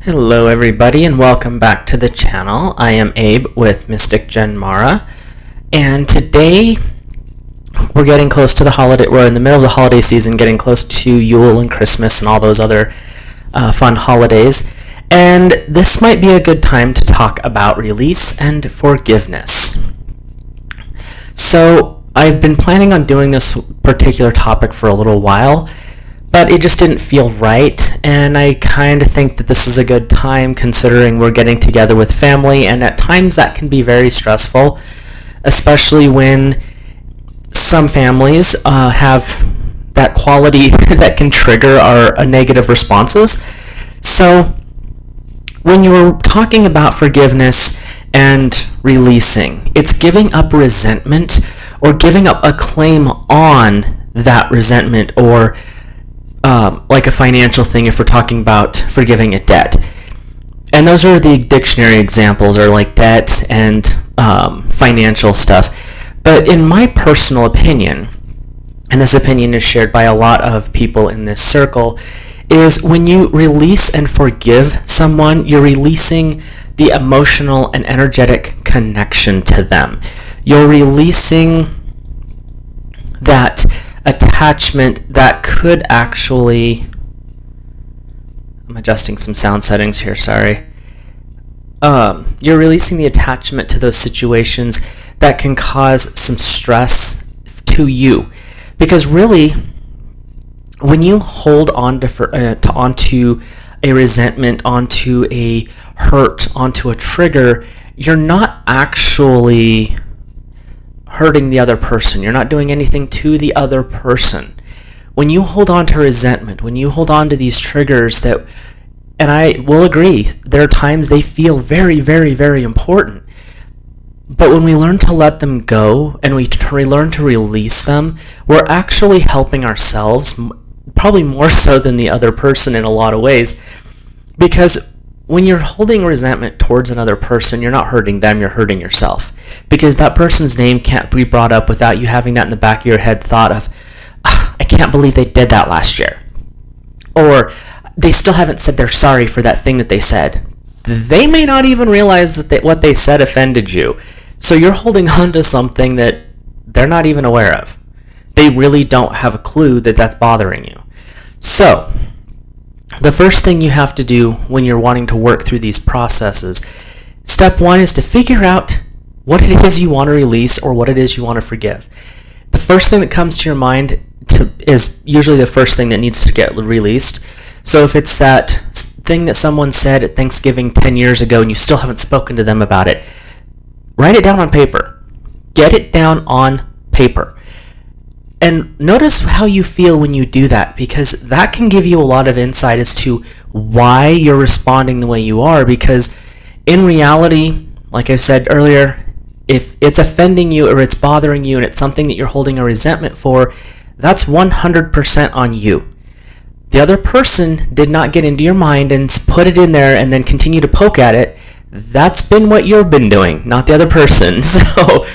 Hello everybody and welcome back to the channel. I am Abe with Mystic Jen Mara, and today we're getting close to the holiday. We're in the middle of the holiday season, getting close to Yule and Christmas and all those other fun holidays, and this might be a good time to talk about release and forgiveness. So I've been planning on doing this particular topic for a little while, but it just didn't feel right, and I kind of think that this is a good time considering we're getting together with family, and at times that can be very stressful, especially when some families have that quality that can trigger our negative responses. So when you're talking about forgiveness and releasing, it's giving up resentment or giving up a claim on that resentment, or like a financial thing if we're talking about forgiving a debt. And those are the dictionary examples, are like debt and financial stuff. But in my personal opinion, and this opinion is shared by a lot of people in this circle, is when you release and forgive someone, you're releasing the emotional and energetic connection to them. You're releasing that attachment that could actually, I'm adjusting some sound settings here, sorry. You're releasing the attachment to those situations that can cause some stress to you. Because really, when you hold on to onto a resentment, onto a hurt, onto a trigger, you're not actually hurting the other person. You're not doing anything to the other person. When you hold on to resentment, when you hold on to these triggers that, and I will agree, there are times they feel very, very, very important. But when we learn to let them go and we learn to release them, we're actually helping ourselves, probably more so than the other person in a lot of ways. Because when you're holding resentment towards another person, you're not hurting them, you're hurting yourself. Because that person's name can't be brought up without you having that in the back of your head thought of, I can't believe they did that last year. Or they still haven't said they're sorry for that thing that they said. They may not even realize that what they said offended you. So you're holding on to something that they're not even aware of. They really don't have a clue that that's bothering you. So the first thing you have to do when you're wanting to work through these processes, step one is to figure out what it is you want to release or what it is you want to forgive. The first thing that comes to your mind is usually the first thing that needs to get released. So if it's that thing that someone said at Thanksgiving 10 years ago and you still haven't spoken to them about it, write it down on paper. Get it down on paper. And notice how you feel when you do that, because that can give you a lot of insight as to why you're responding the way you are. Because in reality, like I said earlier, if it's offending you or it's bothering you and it's something that you're holding a resentment for, that's 100% on you. The other person did not get into your mind and put it in there and then continue to poke at it. That's been what you've been doing, not the other person. So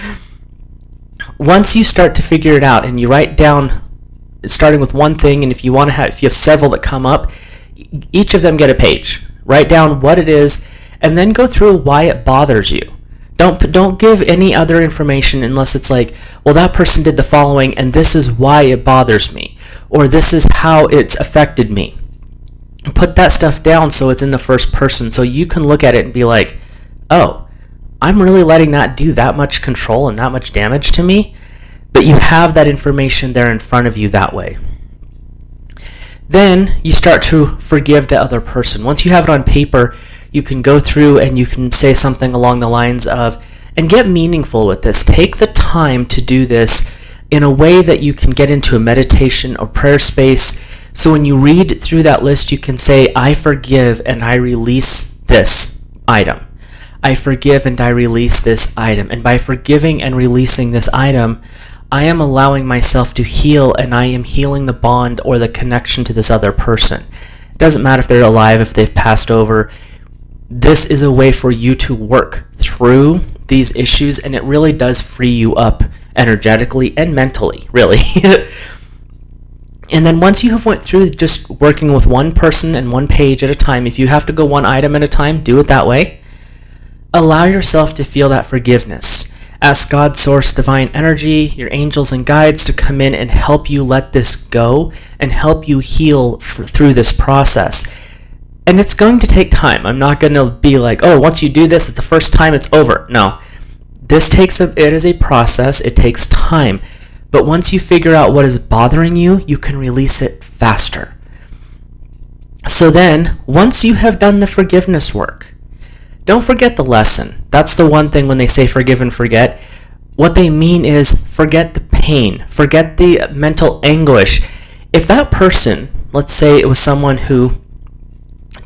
once you start to figure it out and you write down, starting with one thing, and if you have several that come up, each of them get a page. Write down what it is, and then go through why it bothers you. Don't give any other information unless it's like, well, that person did the following, and this is why it bothers me, or this is how it's affected me. Put that stuff down so it's in the first person, so you can look at it and be like, oh, I'm really letting that do that much control and that much damage to me, but you have that information there in front of you that way. Then you start to forgive the other person. Once you have it on paper, you can go through and you can say something along the lines of, and get meaningful with this. Take the time to do this in a way that you can get into a meditation or prayer space. So when you read through that list, you can say, I forgive and I release this item. I forgive and I release this item. And by forgiving and releasing this item, I am allowing myself to heal, and I am healing the bond or the connection to this other person. It doesn't matter if they're alive, if they've passed over. This is a way for you to work through these issues, and it really does free you up energetically and mentally, really. And then once you have went through just working with one person and one page at a time, if you have to go one item at a time, do it that way. Allow yourself to feel that forgiveness. Ask God, source, divine energy, your angels and guides to come in and help you let this go and help you heal through this process. And it's going to take time. I'm not going to be like, oh, once you do this, it's the first time, it's over. No. It is a process. It takes time. But once you figure out what is bothering you, you can release it faster. So then, once you have done the forgiveness work, don't forget the lesson. That's the one thing when they say forgive and forget. What they mean is forget the pain, forget the mental anguish. If that person, let's say it was someone who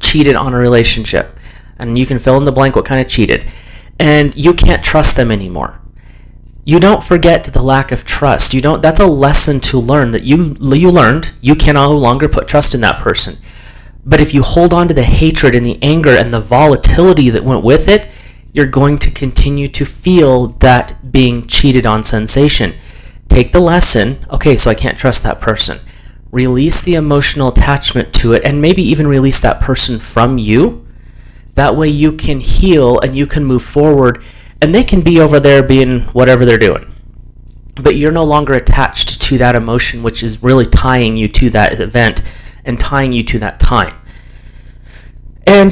cheated on a relationship, and you can fill in the blank what kind of cheated, and you can't trust them anymore. You don't forget the lack of trust. That's a lesson to learn that you learned. You can no longer put trust in that person. But if you hold on to the hatred and the anger and the volatility that went with it, you're going to continue to feel that being cheated on sensation. Take the lesson, okay, so I can't trust that person. Release the emotional attachment to it and maybe even release that person from you. That way you can heal and you can move forward, and they can be over there being whatever they're doing. But you're no longer attached to that emotion, which is really tying you to that event and tying you to that time. And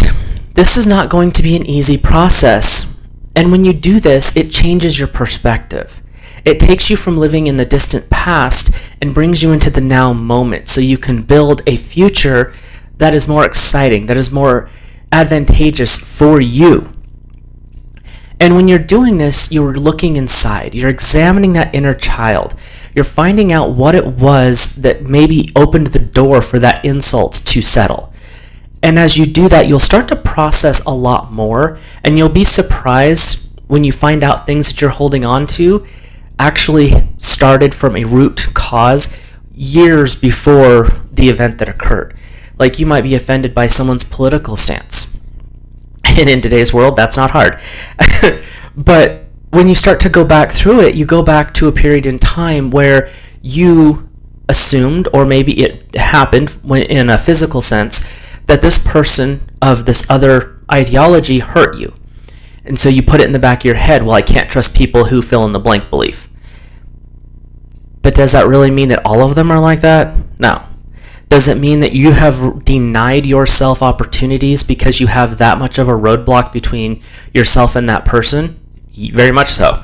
this is not going to be an easy process. And when you do this, it changes your perspective. It takes you from living in the distant past and brings you into the now moment, so you can build a future that is more exciting, that is more advantageous for you. And when you're doing this, you're looking inside. You're examining that inner child. You're finding out what it was that maybe opened the door for that insult to settle. And as you do that, you'll start to process a lot more, and you'll be surprised when you find out things that you're holding on to actually started from a root cause years before the event that occurred. Like, you might be offended by someone's political stance. And in today's world, that's not hard. But when you start to go back through it, you go back to a period in time where you assumed, or maybe it happened in a physical sense, that this person of this other ideology hurt you. And so you put it in the back of your head, well, I can't trust people who fill in the blank belief. But does that really mean that all of them are like that? No. Does it mean that you have denied yourself opportunities because you have that much of a roadblock between yourself and that person? Very much so.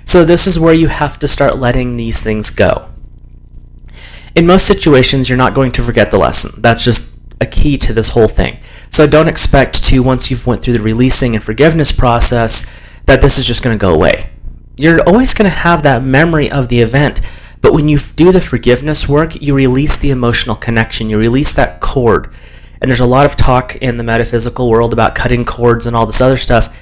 So this is where you have to start letting these things go. In most situations, you're not going to forget the lesson. That's just a key to this whole thing. So don't expect to, once you've went through the releasing and forgiveness process, that this is just going to go away. You're always going to have that memory of the event, but when you do the forgiveness work, you release the emotional connection, you release that cord. And there's a lot of talk in the metaphysical world about cutting cords and all this other stuff,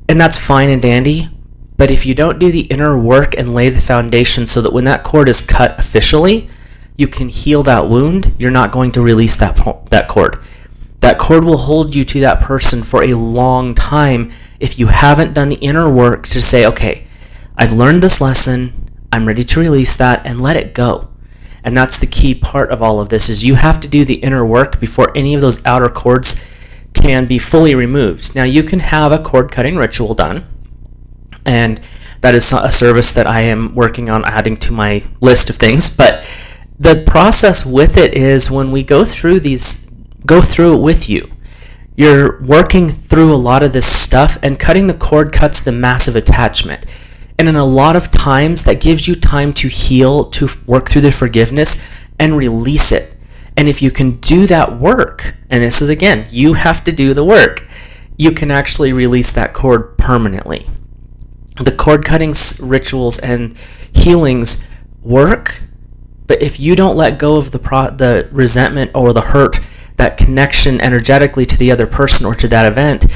and that's fine and dandy, but if you don't do the inner work and lay the foundation so that when that cord is cut officially, you can heal that wound, you're not going to release that cord. That cord will hold you to that person for a long time if you haven't done the inner work to say, okay, I've learned this lesson, I'm ready to release that and let it go. And that's the key part of all of this, is you have to do the inner work before any of those outer cords can be fully removed. Now, you can have a cord cutting ritual done, and that is a service that I am working on adding to my list of things, but the process with it is when we go through it with you. You're working through a lot of this stuff, and cutting the cord cuts the massive attachment. And in a lot of times, that gives you time to heal, to work through the forgiveness, and release it. And if you can do that work, and this is, again, you have to do the work, you can actually release that cord permanently. The cord cutting rituals and healings work, but if you don't let go of the resentment or the hurt, that connection energetically to the other person or to that event,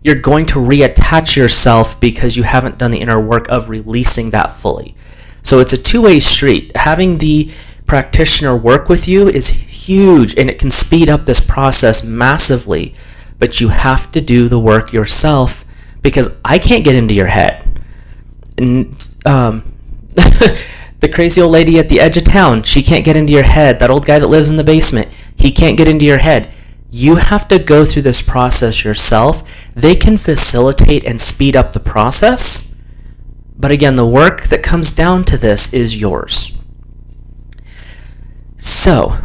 you're going to reattach yourself because you haven't done the inner work of releasing that fully. So it's a two-way street. Having the practitioner work with you is huge, and it can speed up this process massively, but you have to do the work yourself, because I can't get into your head. And The crazy old lady at the edge of town, she can't get into your head. That old guy that lives in the basement, he can't get into your head. You have to go through this process yourself. They can facilitate and speed up the process, but again, the work that comes down to this is yours. So,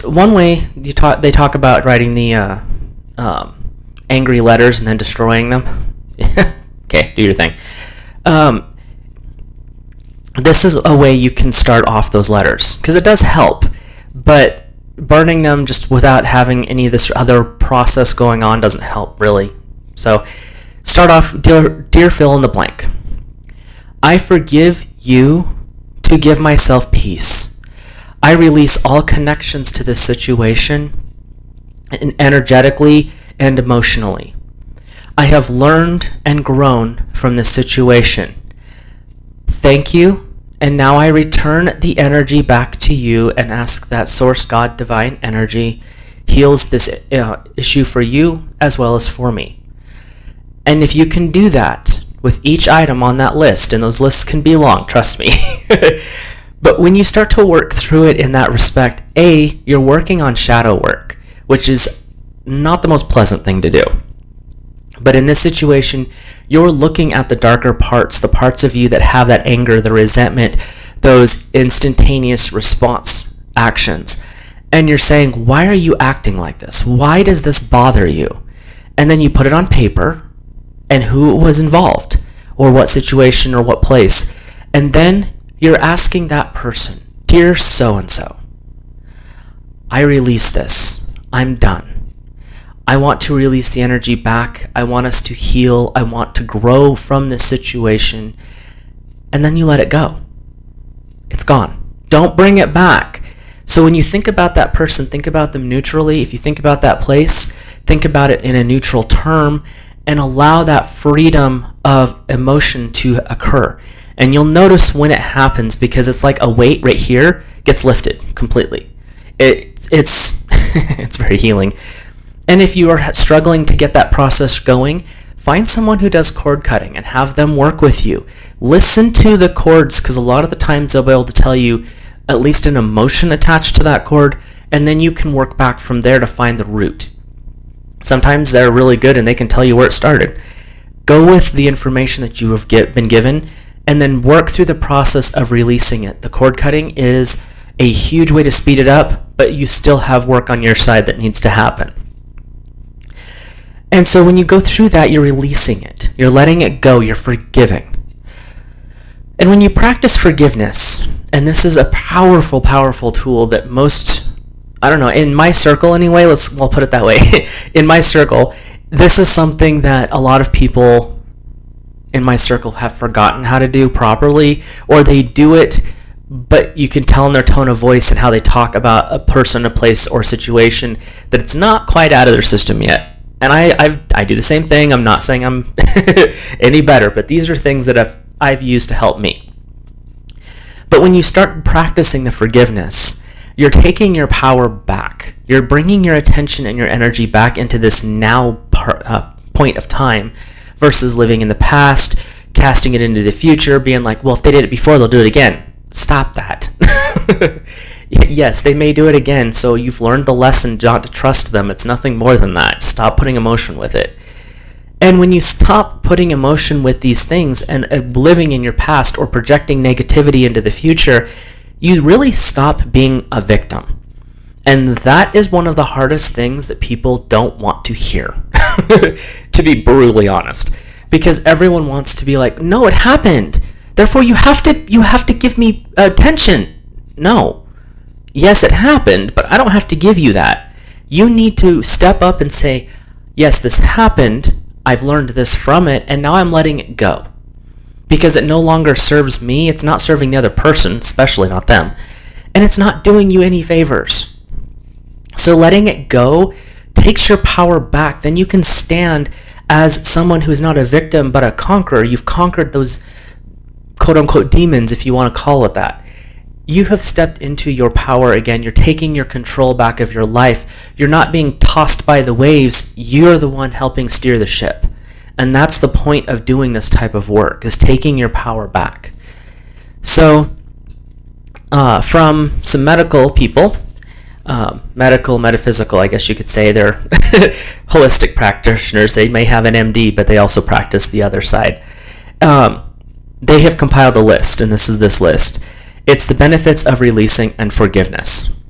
one way they talk about writing the angry letters and then destroying them. Okay, do your thing. This is a way you can start off those letters, because it does help, but burning them just without having any of this other process going on doesn't help, really. So, start off, dear fill in the blank. I forgive you to give myself peace. I release all connections to this situation, energetically and emotionally. I have learned and grown from this situation. Thank you. And now I return the energy back to you and ask that Source God Divine Energy heals this issue for you as well as for me. And if you can do that with each item on that list, and those lists can be long, trust me. But when you start to work through it in that respect, you're working on shadow work, which is not the most pleasant thing to do. But in this situation, you're looking at the darker parts, the parts of you that have that anger, the resentment, those instantaneous response actions. And you're saying, why are you acting like this? Why does this bother you? And then you put it on paper and who was involved or what situation or what place. And then you're asking that person, dear so-and-so, I release this. I'm done. I want to release the energy back. I want us to heal. I want to grow from this situation. And then you let it go. It's gone. Don't bring it back. So when you think about that person, think about them neutrally. If you think about that place, think about it in a neutral term and allow that freedom of emotion to occur. And you'll notice when it happens, because it's like a weight right here gets lifted completely. It's it's very healing. And if you are struggling to get that process going, find someone who does cord cutting and have them work with you. Listen to the cords, because a lot of the times they'll be able to tell you at least an emotion attached to that cord, and then you can work back from there to find the root. Sometimes they're really good and they can tell you where it started. Go with the information that you have been given, and then work through the process of releasing it. The cord cutting is a huge way to speed it up, but you still have work on your side that needs to happen. And so when you go through that, you're releasing it. You're letting it go. You're forgiving. And when you practice forgiveness, and this is a powerful, powerful tool that most, I don't know, in my circle anyway, I'll put it that way. In my circle, this is something that a lot of people in my circle have forgotten how to do properly, or they do it, but you can tell in their tone of voice and how they talk about a person, a place, or situation that it's not quite out of their system yet. And I do the same thing. I'm not saying I'm any better, but these are things that I've used to help me. But when you start practicing the forgiveness, you're taking your power back. You're bringing your attention and your energy back into this now point of time versus living in the past, casting it into the future, being like, well, if they did it before, they'll do it again. Stop that. Yes, they may do it again, so you've learned the lesson not to trust them. It's nothing more than that. Stop putting emotion with it. And when you stop putting emotion with these things and living in your past or projecting negativity into the future, you really stop being a victim. And that is one of the hardest things that people don't want to hear, to be brutally honest. Because everyone wants to be like, no, it happened. Therefore, you have to give me attention. No. Yes, it happened, but I don't have to give you that. You need to step up and say, yes, this happened. I've learned this from it, and now I'm letting it go. Because it no longer serves me. It's not serving the other person, especially not them. And it's not doing you any favors. So letting it go takes your power back. Then you can stand as someone who is not a victim, but a conqueror. You've conquered those quote-unquote demons, if you want to call it that. You have stepped into your power again. You're taking your control back of your life. You're not being tossed by the waves. You're the one helping steer the ship. And that's the point of doing this type of work, is taking your power back. So from some medical people, metaphysical, I guess you could say. They're holistic practitioners. They may have an MD, but they also practice the other side. They have compiled a list, and this is this list. It's the benefits of releasing and forgiveness.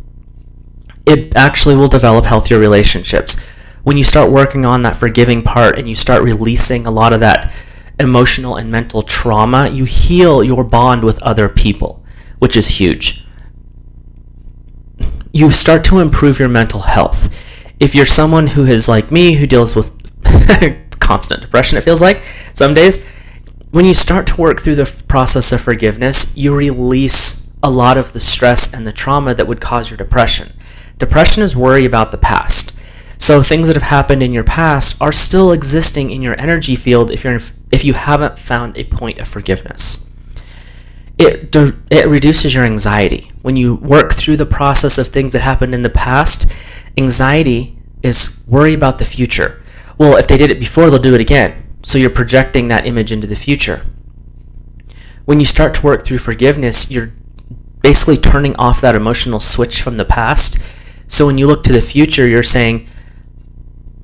It actually will develop healthier relationships. When you start working on that forgiving part and you start releasing a lot of that emotional and mental trauma, you heal your bond with other people, which is huge. You start to improve your mental health. If you're someone who is like me, who deals with constant depression, it feels like some days, when you start to work through the process of forgiveness, you release a lot of the stress and the trauma that would cause your depression. Depression is worry about the past. So things that have happened in your past are still existing in your energy field if you haven't found a point of forgiveness. It reduces your anxiety. When you work through the process of things that happened in the past, anxiety is worry about the future. Well, if they did it before, they'll do it again. So you're projecting that image into the future. When you start to work through forgiveness, you're basically turning off that emotional switch from the past. So when you look to the future, you're saying,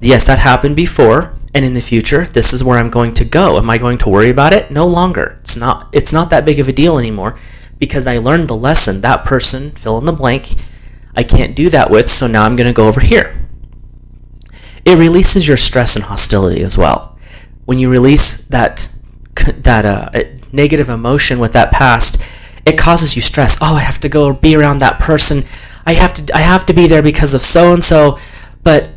yes, that happened before, and in the future, this is where I'm going to go. Am I going to worry about it? No longer. It's not that big of a deal anymore, because I learned the lesson. That person, fill in the blank, I can't do that with, so now I'm going to go over here. It releases your stress and hostility as well. When you release that negative emotion with that past, it causes you stress. Oh, I have to go be around that person. I have to be there because of so and so, but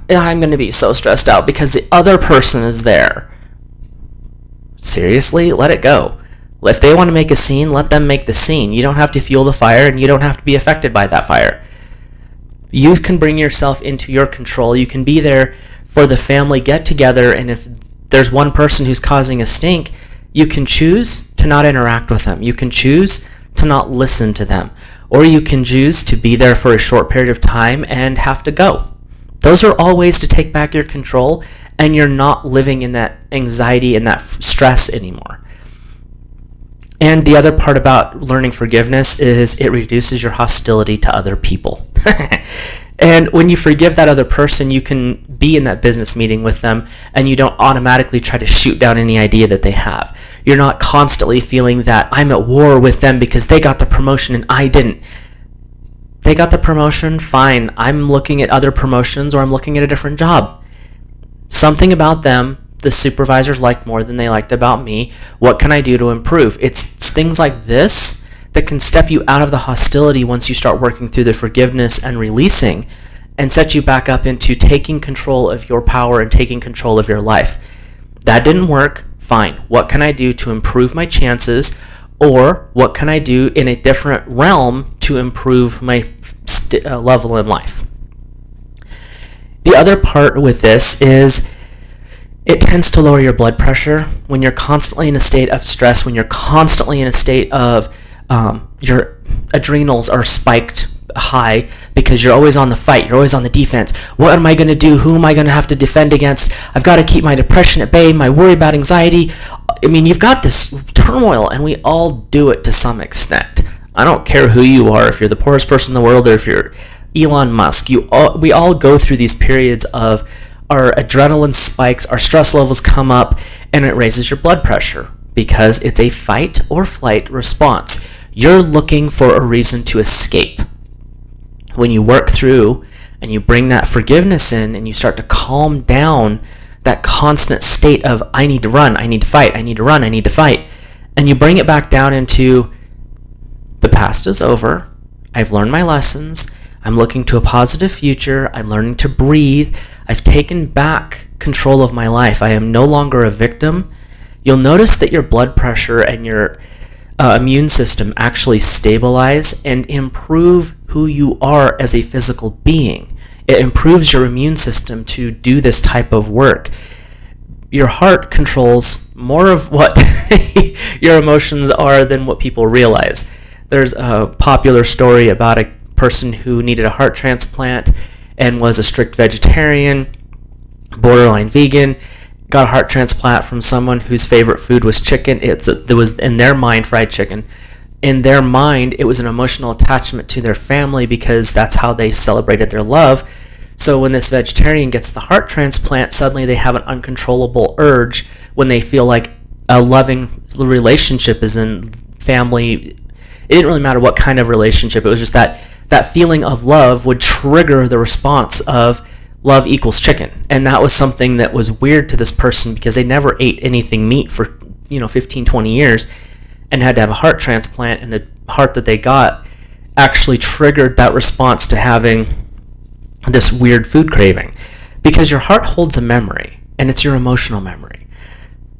I'm going to be so stressed out because the other person is there. Seriously, let it go. If they want to make a scene, let them make the scene. You don't have to fuel the fire, and you don't have to be affected by that fire. You can bring yourself into your control. You can be there for the family get together, and if there's one person who's causing a stink, you can choose to not interact with them. You can choose to not listen to them. Or you can choose to be there for a short period of time and have to go. Those are all ways to take back your control, and you're not living in that anxiety and that stress anymore. And the other part about learning forgiveness is it reduces your hostility to other people. And when you forgive that other person, you can be in that business meeting with them, and you don't automatically try to shoot down any idea that they have. You're not constantly feeling that I'm at war with them because they got the promotion and I didn't. They got the promotion, fine. I'm looking at other promotions, or I'm looking at a different job. Something about them the supervisors liked more than they liked about me. What can I do to improve? It's things like this that can step you out of the hostility once you start working through the forgiveness and releasing, and set you back up into taking control of your power and taking control of your life. That didn't work, fine. What can I do to improve my chances, or what can I do in a different realm to improve my level in life? The other part with this is it tends to lower your blood pressure when you're constantly in a state of stress, when you're constantly in a state of your adrenals are spiked high because you're always on the fight, you're always on the defense. What am I going to do? Who am I going to have to defend against? I've got to keep my depression at bay, my worry about anxiety. I mean, you've got this turmoil, and we all do it to some extent. I don't care who you are, if you're the poorest person in the world or if you're Elon Musk. We all go through these periods of our adrenaline spikes, our stress levels come up, and it raises your blood pressure because it's a fight or flight response. You're looking for a reason to escape. When you work through and you bring that forgiveness in and you start to calm down that constant state of I need to run, I need to fight, I need to run, I need to fight, and you bring it back down into the past is over, I've learned my lessons, I'm looking to a positive future, I'm learning to breathe, I've taken back control of my life, I am no longer a victim. You'll notice that your blood pressure and your immune system actually stabilize and improve who you are as a physical being. It improves your immune system to do this type of work. Your heart controls more of what your emotions are than what people realize. There's a popular story about a person who needed a heart transplant and was a strict vegetarian, borderline vegan, got a heart transplant from someone whose favorite food was chicken. It was in their mind fried chicken. in their mind, it was an emotional attachment to their family because that's how they celebrated their love. So when this vegetarian gets the heart transplant, suddenly they have an uncontrollable urge when they feel like a loving relationship is in family. It didn't really matter what kind of relationship. It was just that feeling of love would trigger the response of love equals chicken. And that was something that was weird to this person because they never ate anything meat for 15, 20 years and had to have a heart transplant, and the heart that they got actually triggered that response to having this weird food craving, because your heart holds a memory, and it's your emotional memory.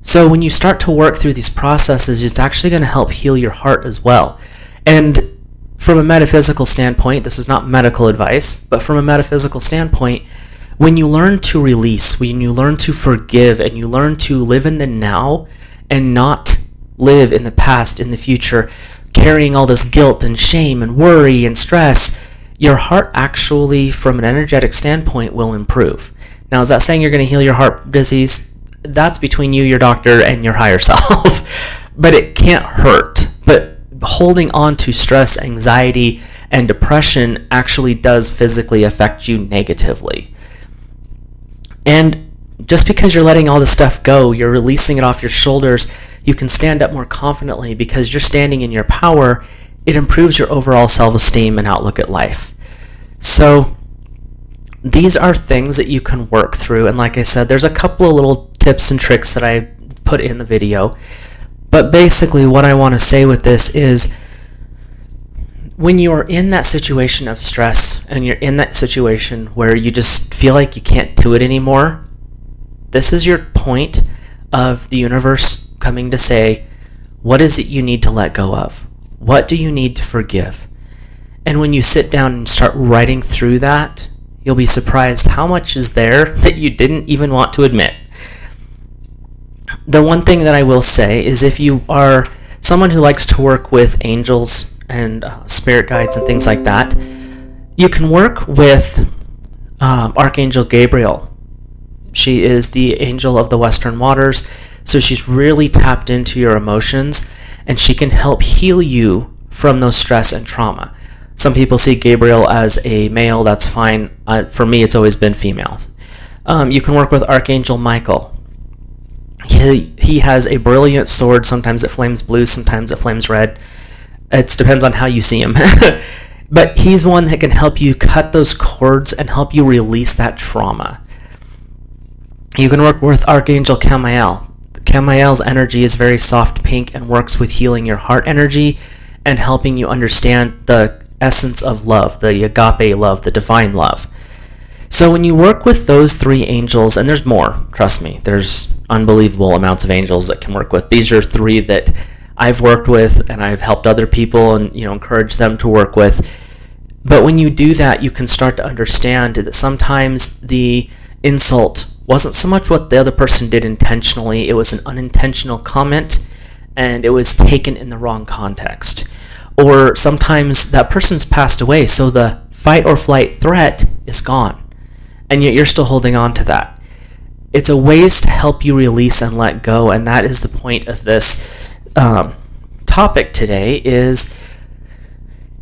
So when you start to work through these processes, it's actually going to help heal your heart as well. And from a metaphysical standpoint, this is not medical advice, but from a metaphysical standpoint, when you learn to release, when you learn to forgive, and you learn to live in the now and not live in the past, in the future, carrying all this guilt and shame and worry and stress, your heart actually, from an energetic standpoint, will improve. Now, is that saying you're going to heal your heart disease? That's between you, your doctor, and your higher self. But it can't hurt. But holding on to stress, anxiety, and depression actually does physically affect you negatively. And just because you're letting all this stuff go, you're releasing it off your shoulders, you can stand up more confidently because you're standing in your power. It improves your overall self-esteem and outlook at life. So these are things that you can work through. And like I said, there's a couple of little tips and tricks that I put in the video. But basically what I want to say with this is, when you're in that situation of stress and you're in that situation where you just feel like you can't do it anymore, this is your point of the universe coming to say, what is it you need to let go of? What do you need to forgive? And when you sit down and start writing through that, you'll be surprised how much is there that you didn't even want to admit. The one thing that I will say is, if you are someone who likes to work with angels and spirit guides and things like that, you can work with Archangel Gabriel. She is the angel of the Western Waters, so she's really tapped into your emotions, and she can help heal you from those stress and trauma. Some people see Gabriel as a male. That's fine. For me, it's always been females. You can work with Archangel Michael. He has a brilliant sword. Sometimes it flames blue, sometimes it flames red. It depends on how you see him. But he's one that can help you cut those cords and help you release that trauma. You can work with Archangel Camael. Camael's energy is very soft pink and works with healing your heart energy and helping you understand the essence of love, the agape love, the divine love. So when you work with those three angels, and there's more, trust me, there's unbelievable amounts of angels that can work with. These are three that I've worked with and I've helped other people and encouraged them to work with. But when you do that, you can start to understand that sometimes the insult wasn't so much what the other person did intentionally, it was an unintentional comment and it was taken in the wrong context. Or sometimes that person's passed away, so the fight or flight threat is gone, and yet you're still holding on to that. It's a ways to help you release and let go, and that is the point of this topic today. Is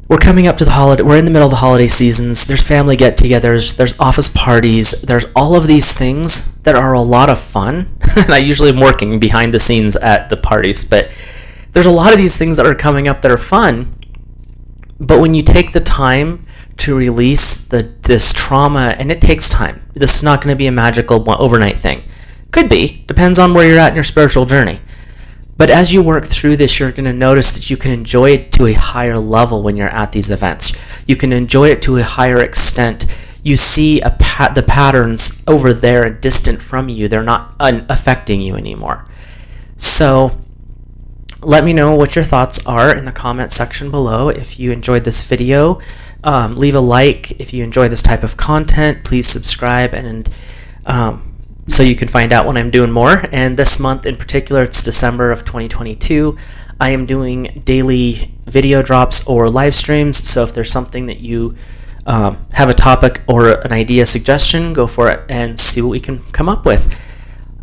we're coming up to the holiday. We're in the middle of the holiday seasons. There's family get-togethers. There's office parties. There's all of these things that are a lot of fun. And I usually am working behind the scenes at the parties, but there's a lot of these things that are coming up that are fun. But when you take the time to release this trauma, and it takes time. This is not going to be a magical overnight thing. Could be. Depends on where you're at in your spiritual journey. But as you work through this, you're going to notice that you can enjoy it to a higher level when you're at these events. You can enjoy it to a higher extent. You see the patterns over there and distant from you. They're not affecting you anymore. So let me know what your thoughts are in the comment section below. If you enjoyed this video, leave a like. If you enjoy this type of content, please subscribe, and so you can find out when I'm doing more. And this month in particular, it's December of 2022, I am doing daily video drops or live streams. So if there's something that you have a topic or an idea suggestion, go for it and see what we can come up with.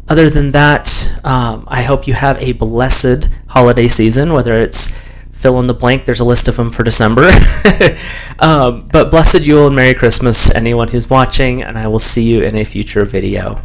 Other than that, I hope you have a blessed holiday season, whether it's fill in the blank. There's a list of them for December. But blessed Yule and Merry Christmas to anyone who's watching, and I will see you in a future video.